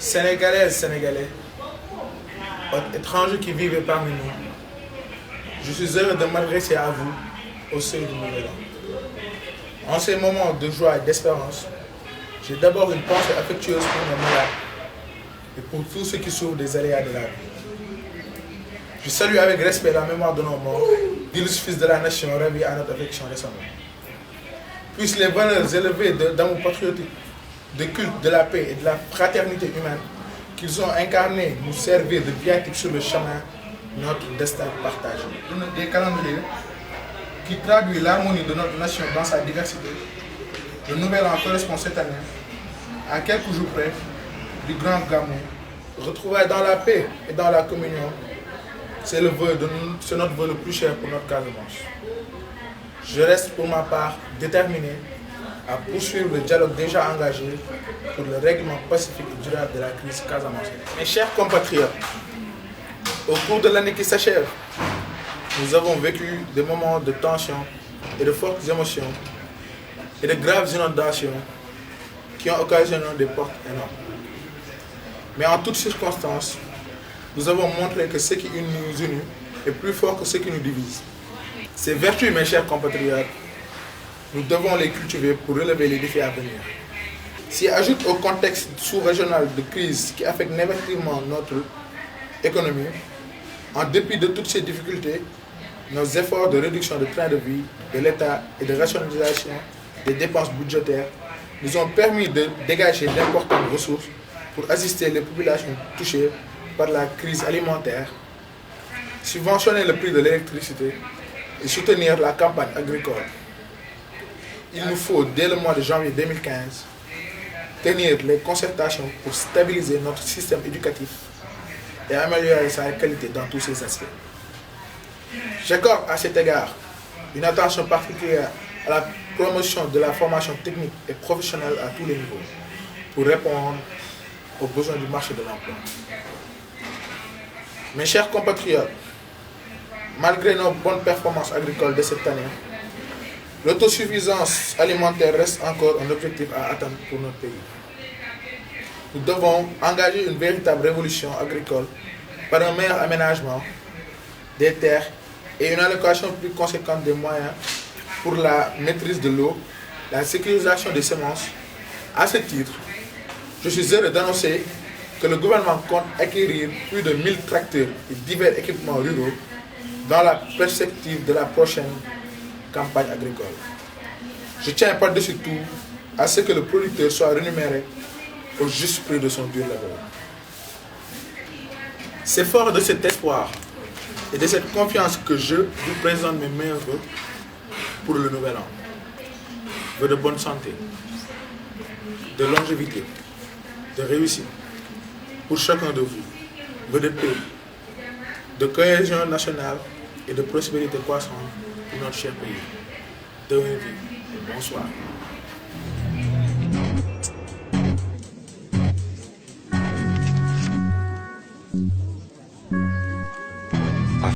Sénégalaises, Sénégalais, étrangers qui vivent parmi nous, je suis heureux de m'adresser à vous au seuil du Nouvel An. En ces moments de joie et d'espérance, j'ai d'abord une pensée affectueuse pour nos malades et pour tous ceux qui souffrent des aléas de la vie. Je salue avec respect la mémoire de nos morts, d'illustres fils de la nation ravis à notre affection récemment. Puissent les valeurs élevées d'amour patriotique, de culte de la paix et de la fraternité humaine qu'ils ont incarnées nous servir de viatique sur le chemin de notre destin partagé. Des calendriers qui traduit l'harmonie de notre nation dans sa diversité, le Nouvel An correspond cette année à quelques jours près du grand Gamou, retrouvé dans la paix et dans la communion. C'est notre vœu le plus cher pour notre Casamance. Je reste pour ma part déterminé à poursuivre le dialogue déjà engagé pour le règlement pacifique et durable de la crise casamançaise. Mes chers compatriotes, au cours de l'année qui s'achève, nous avons vécu des moments de tension et de fortes émotions et de graves inondations qui ont occasionné des pertes énormes. Mais en toutes circonstances, nous avons montré que ce qui nous unit est plus fort que ce qui nous divise. Ces vertus, mes chers compatriotes, nous devons les cultiver pour relever les défis à venir. S'y ajoute au contexte sous-régional de crise qui affecte négativement notre économie, en dépit de toutes ces difficultés, nos efforts de réduction de train de vie de l'État et de rationalisation des dépenses budgétaires nous ont permis de dégager d'importantes ressources pour assister les populations touchées par la crise alimentaire, subventionner le prix de l'électricité et soutenir la campagne agricole. Il nous faut, dès le mois de janvier 2015, tenir les concertations pour stabiliser notre système éducatif et améliorer sa qualité dans tous ses aspects. J'accorde à cet égard une attention particulière à la promotion de la formation technique et professionnelle à tous les niveaux pour répondre aux besoins du marché de l'emploi. Mes chers compatriotes, malgré nos bonnes performances agricoles de cette année, l'autosuffisance alimentaire reste encore un objectif à atteindre pour notre pays. Nous devons engager une véritable révolution agricole par un meilleur aménagement des terres et une allocation plus conséquente des moyens pour la maîtrise de l'eau, la sécurisation des semences. À ce titre, je suis heureux d'annoncer que le gouvernement compte acquérir plus de 1000 tracteurs et divers équipements ruraux dans la perspective de la prochaine campagne agricole. Je tiens par-dessus tout à ce que le producteur soit rémunéré au juste prix de son dur labeur. C'est fort de cet espoir et de cette confiance que je vous présente mes meilleurs vœux pour le Nouvel An. Vœux de bonne santé, de longévité, de réussite pour chacun de vous. Vœux de paix, de cohésion nationale et de prospérité croissante pour notre cher pays. De bonsoir.